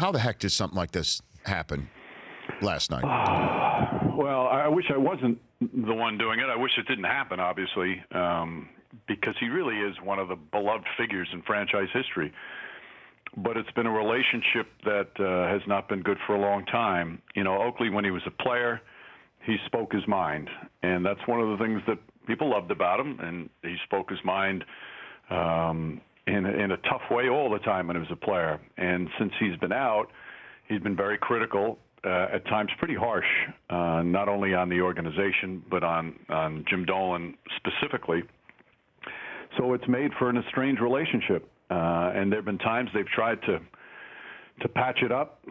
how the heck did something like this happen last night? Well, I wish I wasn't the one doing it. I wish it didn't happen, obviously, because he really is one of the beloved figures in franchise history. But it's been a relationship that has not been good for a long time. You know, Oakley, when he was a player, he spoke his mind, and that's one of the things that people loved about him. And he spoke his mind in a tough way all the time when he was a player. And since he's been out, he's been very critical, at times pretty harsh, not only on the organization but on Jim Dolan specifically. So it's made for an estranged relationship. And there have been times they've tried to patch it up.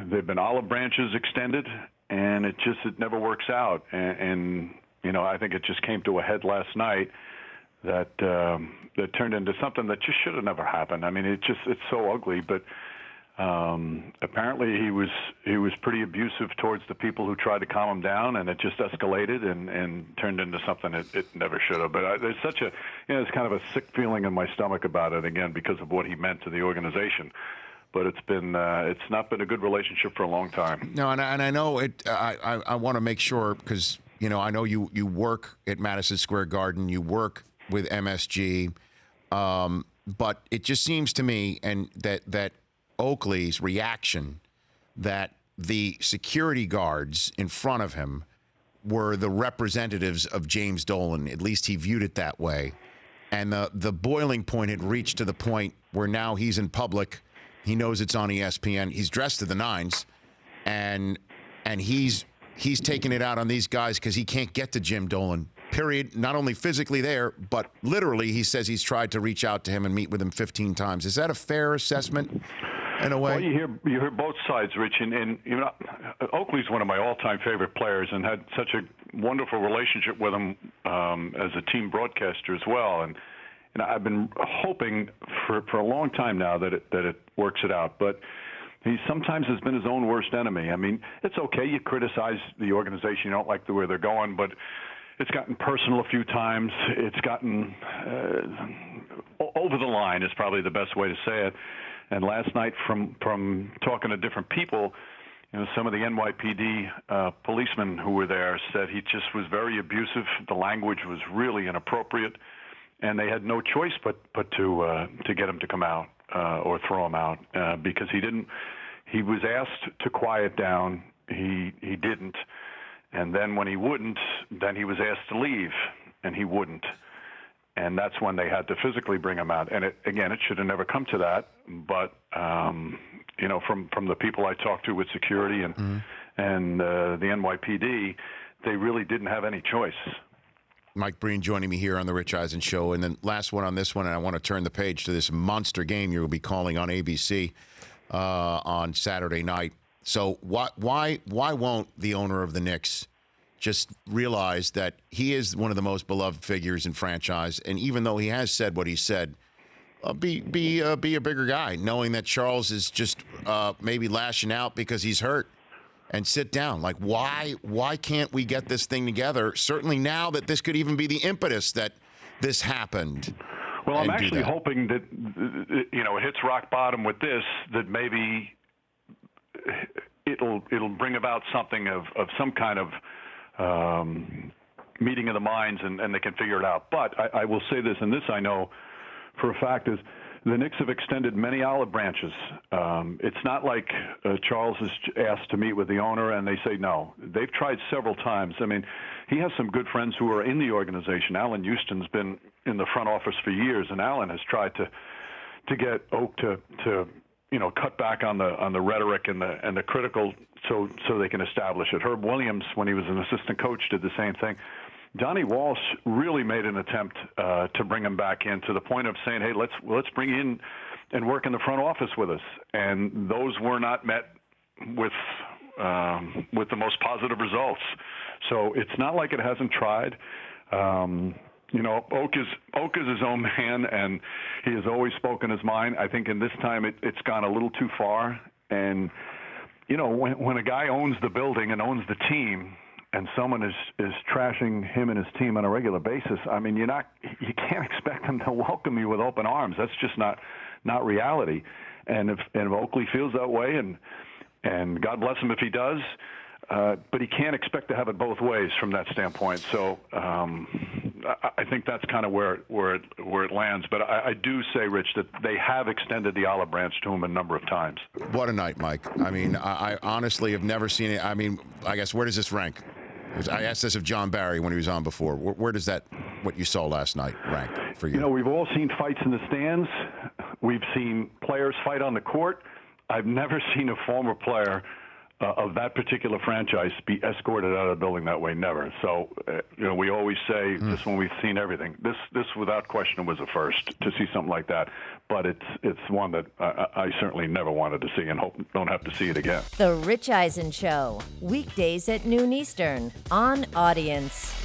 There have been olive branches extended, and it never works out. And you know, I think it just came to a head last night that turned into something that just should have never happened. I mean, it's so ugly. But apparently he was pretty abusive towards the people who tried to calm him down, and it just escalated and turned into something it never should have. But there's such a, it's kind of a sick feeling in my stomach about it, again, because of what he meant to the organization. But it's not been a good relationship for a long time. No, and I know it. I want to make sure, because I know you work at Madison Square Garden, you work with MSG, but it just seems to me and that Oakley's reaction, that the security guards in front of him were the representatives of James Dolan. At least he viewed it that way. And the boiling point had reached to the point where now he's in public. He knows it's on ESPN. He's dressed to the nines, and he's taking it out on these guys because he can't get to Jim Dolan, period. Not only physically there, but literally he says he's tried to reach out to him and meet with him 15 times. Is that a fair assessment? In a way. Well, you hear both sides, Rich, and Oakley's one of my all-time favorite players, and had such a wonderful relationship with him as a team broadcaster as well. And I've been hoping for a long time now that it works it out, but he sometimes has been his own worst enemy. I mean, it's okay, you criticize the organization, you don't like the way they're going, but it's gotten personal a few times. It's gotten over the line is probably the best way to say it. And last night, from talking to different people, some of the NYPD policemen who were there said he just was very abusive. The language was really inappropriate, and they had no choice but to get him to come out or throw him out because he didn't. He was asked to quiet down. He didn't, and then when he wouldn't, then he was asked to leave, and he wouldn't. And that's when they had to physically bring him out. And it should have never come to that. But from the people I talked to with security and the NYPD, they really didn't have any choice. Mike Breen joining me here on the Rich Eisen Show, and then last one on this one, and I want to turn the page to this monster game you'll be calling on ABC on Saturday night. So why won't the owner of the Knicks just realize that he is one of the most beloved figures in franchise, and even though he has said what he said, be a bigger guy, knowing that Charles is just maybe lashing out because he's hurt, and sit down. Like, why can't we get this thing together? Certainly now that this could even be the impetus that this happened. Well, I'm actually hoping that it hits rock bottom with this, that maybe it'll bring about something of some kind of meeting of the minds, and they can figure it out. But I will say this, and this I know for a fact, is the Knicks have extended many olive branches. It's not like Charles is asked to meet with the owner and they say no. They've tried several times. I mean, he has some good friends who are in the organization. Alan Houston's been in the front office for years, and Alan has tried to get Oak to cut back on the rhetoric and the critical, so they can establish it. Herb Williams, when he was an assistant coach, did the same thing. Donnie Walsh really made an attempt to bring him back in, to the point of saying, "Hey, let's bring you in and work in the front office with us." And those were not met with the most positive results. So it's not like it hasn't tried. Oak is his own man, and he has always spoken his mind. I think in this time it's gone a little too far. And when a guy owns the building and owns the team, and someone is trashing him and his team on a regular basis, I mean, you can't expect them to welcome you with open arms. That's just not reality. And if Oakley feels that way, and God bless him if he does, but he can't expect to have it both ways from that standpoint. So I think that's kind of where it lands. But I do say, Rich, that they have extended the olive branch to him a number of times. What a night, Mike. I mean, I honestly have never seen it. I mean, I guess, where does this rank? I asked this of John Barry when he was on before. Where does that, what you saw last night, rank for you? You know, we've all seen fights in the stands. We've seen players fight on the court. I've never seen a former player of that particular franchise be escorted out of the building that way. Never. So, you know, we always say this when we've seen everything. This without question was a first to see something like that. But it's one that I certainly never wanted to see, and hope don't have to see it again. The Rich Eisen Show, weekdays at noon Eastern on Audience.